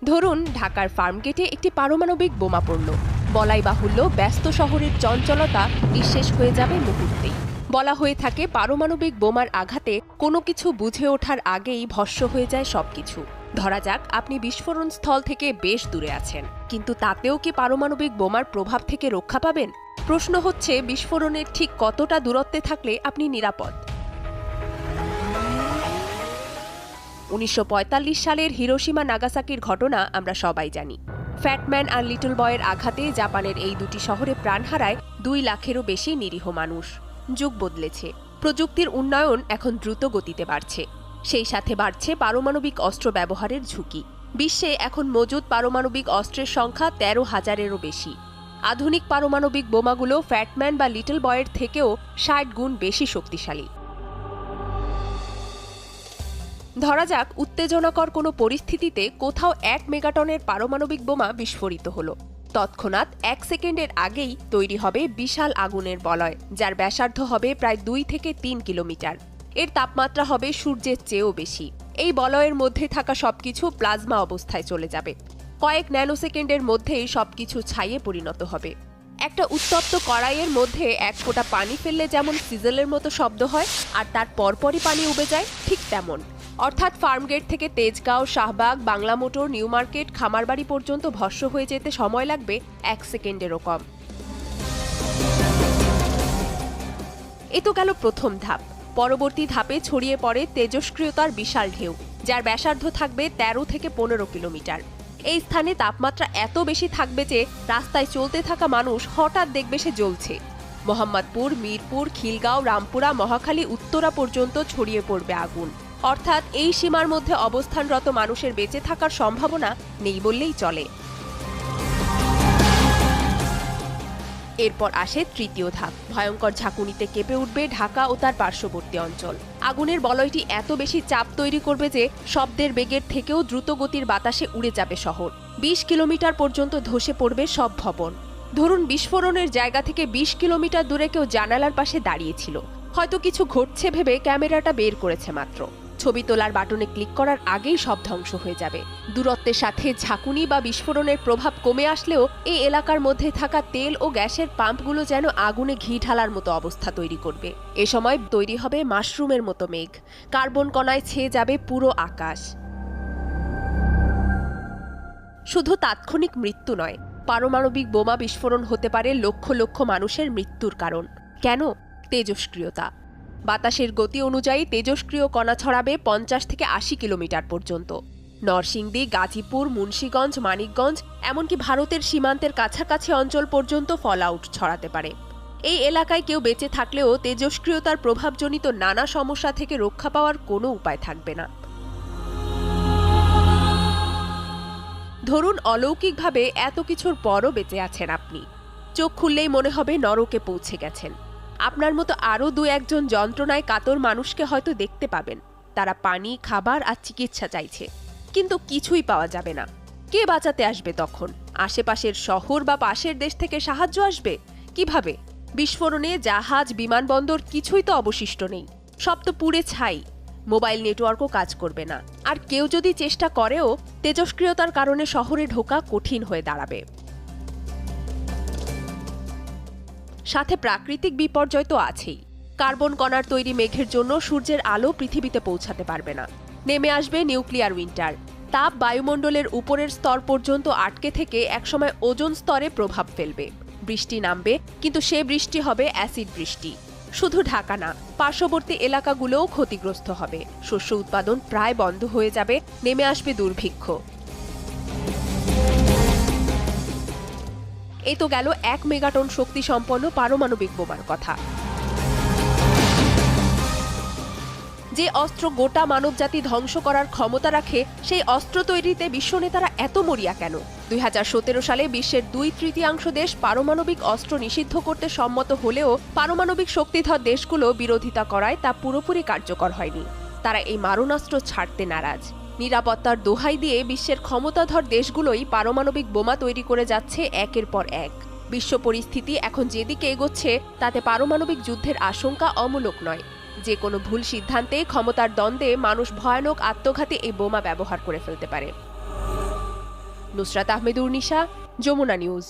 ধরুন ঢাকার ফার্মগেটে একটি পারমাণবিক বোমা পড়ল। বলাই বাহুল্য ব্যস্ত শহরের চঞ্চলতা নিঃশেষ হয়ে যাবে মুহূর্তেই। বলা হয়ে থাকে পারমাণবিক বোমার আঘাতে কোনো কিছু বুঝে ওঠার আগেই ভস্ম হয়ে যায় সবকিছু। ধরা যাক আপনি বিস্ফোরণ স্থল থেকে বেশ দূরে আছেন, কিন্তু তাতেও কি পারমাণবিক বোমার প্রভাব থেকে রক্ষা পাবেন? প্রশ্ন হচ্ছে, বিস্ফোরণের ঠিক কতটা দূরত্বে থাকলে আপনি নিরাপদ? 1945 সালের হিরোশিমা নাগাসাকির ঘটনা আমরা সবাই জানি। ফ্যাটম্যান আর লিটল বয়ের আঘাতে জাপানের এই দুটি শহরে প্রাণ হারায় 2 লাখেরও বেশি নিরীহ মানুষ। যুগ বদলেছে, প্রযুক্তির উন্নয়ন এখন দ্রুত গতিতে বাড়ছে। সেই সাথে বাড়ছে পারমাণবিক অস্ত্র ব্যবহারের ঝুঁকি। বিশ্বে এখন মজুদ পারমাণবিক অস্ত্রের সংখ্যা 13,000-এরও বেশি। আধুনিক পারমাণবিক বোমাগুলো ফ্যাটম্যান বা লিটল বয়ের থেকেও 60 গুণ বেশি শক্তিশালী। ধরা যাক উত্তেজনাকর কোনো পরিস্থিতিতে কোথাও 1 মেগাটনের পারমাণবিক বোমা বিস্ফোরিত হলো। তৎক্ষণাৎ 1 সেকেন্ডের আগেই তৈরি হবে বিশাল আগুনের বলয়, যার ব্যাসার্ধ হবে প্রায় 2 থেকে 3 কিলোমিটার। এর তাপমাত্রা হবে সূর্যের চেয়েও বেশি। এই বলয়ের মধ্যে থাকা সবকিছু প্লাজমা অবস্থায় চলে যাবে। কয়েক ন্যানোসেকেন্ডের মধ্যেই সবকিছু ছাইয়ে পরিণত হবে। একটা উত্তপ্ত কড়াইয়ের মধ্যে 1 ফোঁটা পানি ফেললে যেমন সিজলের মতো শব্দ হয়, আর তার পরপরই পানি উবে যায়, ঠিক তেমন। অর্থাৎ ফার্মগেট থেকে তেজগাঁও, শাহবাগ, বাংলা মোটর, নিউ মার্কেট, খামারবাড়ি পর্যন্ত ভস্ম হয়ে যেতে সময় লাগবে 1 সেকেন্ডেরও কম। এ তো গেল প্রথম ধাপ। পরবর্তী ধাপে ছড়িয়ে পড়ে তেজস্ক্রিয়তার বিশাল ঢেউ, যার ব্যাসার্ধ থাকবে 13 থেকে 15 কিলোমিটার। এই স্থানে তাপমাত্রা এত বেশি থাকবে যে রাস্তায় চলতে থাকা মানুষ হঠাৎ দেখবে সে জ্বলছে। মোহাম্মদপুর, মিরপুর, খিলগাঁও, রামপুরা, মহাখালী, উত্তরা পর্যন্ত ছড়িয়ে পড়বে আগুন। অর্থাৎ এই সীমার মধ্যে অবস্থানরত মানুষের বেঁচে থাকার সম্ভাবনা নেই বললেই চলে। এরপর আসে তৃতীয় ধাপ। ভয়ঙ্কর ঝাঁকুনিতে কেঁপে উঠবে ঢাকা ও তার পার্শ্ববর্তী অঞ্চল। আগুনের বলয়টি এত বেশি চাপ তৈরি করবে যে শব্দের বেগের থেকেও দ্রুত গতির বাতাসে উড়ে যাবে শহর। 20 কিলোমিটার পর্যন্ত ধসে পড়বে সব ভবন। ধরুন বিস্ফোরণের জায়গা থেকে 20 কিলোমিটার দূরে কেউ জানালার পাশে দাঁড়িয়েছিল, হয়তো কিছু ঘটছে ভেবে ক্যামেরাটা বের করেছে মাত্র। ছবি তোলার বাটনে ক্লিক করার আগেই সব ধ্বংস হয়ে যাবে। দূরত্বের সাথে ঝাঁকুনি বা বিস্ফোরণের প্রভাব কমে আসলেও এই এলাকার মধ্যে থাকা তেল ও গ্যাসের পাম্পগুলো যেন আগুনে ঘি ঢালার মতো অবস্থা তৈরি করবে। এ সময় তৈরি হবে মাশরুমের মতো মেঘ। কার্বন কণায় ছেয়ে যাবে পুরো আকাশ। শুধু তাৎক্ষণিক মৃত্যু নয়, পারমাণবিক বোমা বিস্ফোরণ হতে পারে লক্ষ লক্ষ মানুষের মৃত্যুর কারণ। কেন? তেজস্ক্রিয়তা। বাতাসের গতি অনুযায়ী তেজস্ক্রিয় কণা ছড়াবে 50 থেকে 80 কিলোমিটার পর্যন্ত। নরসিংদী, গাজীপুর, মুন্সিগঞ্জ, মানিকগঞ্জ, এমনকি ভারতের সীমান্তের কাছাকাছি অঞ্চল পর্যন্ত ফলআউট ছড়াতে পারে। এই এলাকায় কেউ বেঁচে থাকলেও তেজস্ক্রিয়তার প্রভাবজনিত নানা সমস্যা থেকে রক্ষা পাওয়ার কোনো উপায় থাকবে না। ধরুন অলৌকিকভাবে এত কিছুর পরও বেঁচে আছেন আপনি। চোখ খুললেই মনে হবে নরকে পৌঁছে গেছেন। আপনার মতো আরও 2-1 জন যন্ত্রণায় কাতর মানুষকে হয়তো দেখতে পাবেন। তারা পানি, খাবার আর চিকিৎসা চাইছে, কিন্তু কিছুই পাওয়া যাবে না। কে বাঁচাতে আসবে তখন? আশেপাশের শহর বা পাশের দেশ থেকে সাহায্য আসবে কিভাবে? বিস্ফোরণে জাহাজ, বিমানবন্দর কিছুই তো অবশিষ্ট নেই, সব তো পুড়ে ছাই। মোবাইল নেটওয়ার্কও কাজ করবে না। আর কেউ যদি চেষ্টা করেও, তেজস্ক্রিয়তার কারণে শহরে ঢোকা কঠিন হয়ে দাঁড়াবে। সাথে প্রাকৃতিক বিপর্যয় তো আছেই। কার্বন কণার তৈরি মেঘের জন্য সূর্যের আলো পৃথিবীতে পৌঁছাতে পারবে না। নেমে আসবে নিউক্লিয়ার উইন্টার। তাপ বায়ুমণ্ডলের উপরের স্তর পর্যন্ত আটকে থেকে একসময় ওজোন স্তরে প্রভাব ফেলবে। বৃষ্টি নামবে, কিন্তু সে বৃষ্টি হবে অ্যাসিড বৃষ্টি। শুধু ঢাকা না, পার্শ্ববর্তী এলাকাগুলোও ক্ষতিগ্রস্ত হবে। শস্য উৎপাদন প্রায় বন্ধ হয়ে যাবে। নেমে আসবে দুর্ভিক্ষ। এ তো গেল 1 মেগাটন শক্তি সম্পন্ন পারমাণবিক বোমার কথা। যে অস্ত্র গোটা মানবজাতি ধ্বংস করার ক্ষমতা রাখে, সেই অস্ত্র তৈরিতে বিশ্বনেতারা এত মরিয়া কেন? 2017 সালে বিশ্বের 2/3 দেশ পারমাণবিক অস্ত্র নিষিদ্ধ করতে সম্মত হলেও পারমাণবিক শক্তিধর দেশগুলো বিরোধিতা করায় তা পুরোপুরি কার্যকর হয়নি। তারা এই মারণাস্ত্র ছাড়তে নারাজ। নিরাপত্তার দোহাই দিয়ে বিশ্বের ক্ষমতাধর দেশগুলোই পারমাণবিক বোমা তৈরি করে যাচ্ছে একের পর এক। বিশ্ব পরিস্থিতি এখন যেদিকে এগোচ্ছে, তাতে পারমাণবিক যুদ্ধের আশঙ্কা অমূলক নয়। যে কোনো ভুল সিদ্ধান্তে, ক্ষমতার দ্বন্দ্বে মানুষ ভয়ানক আত্মঘাতী এই বোমা ব্যবহার করে ফেলতে পারে। নুসরাত আহমেদুর নিশা, যমুনা নিউজ।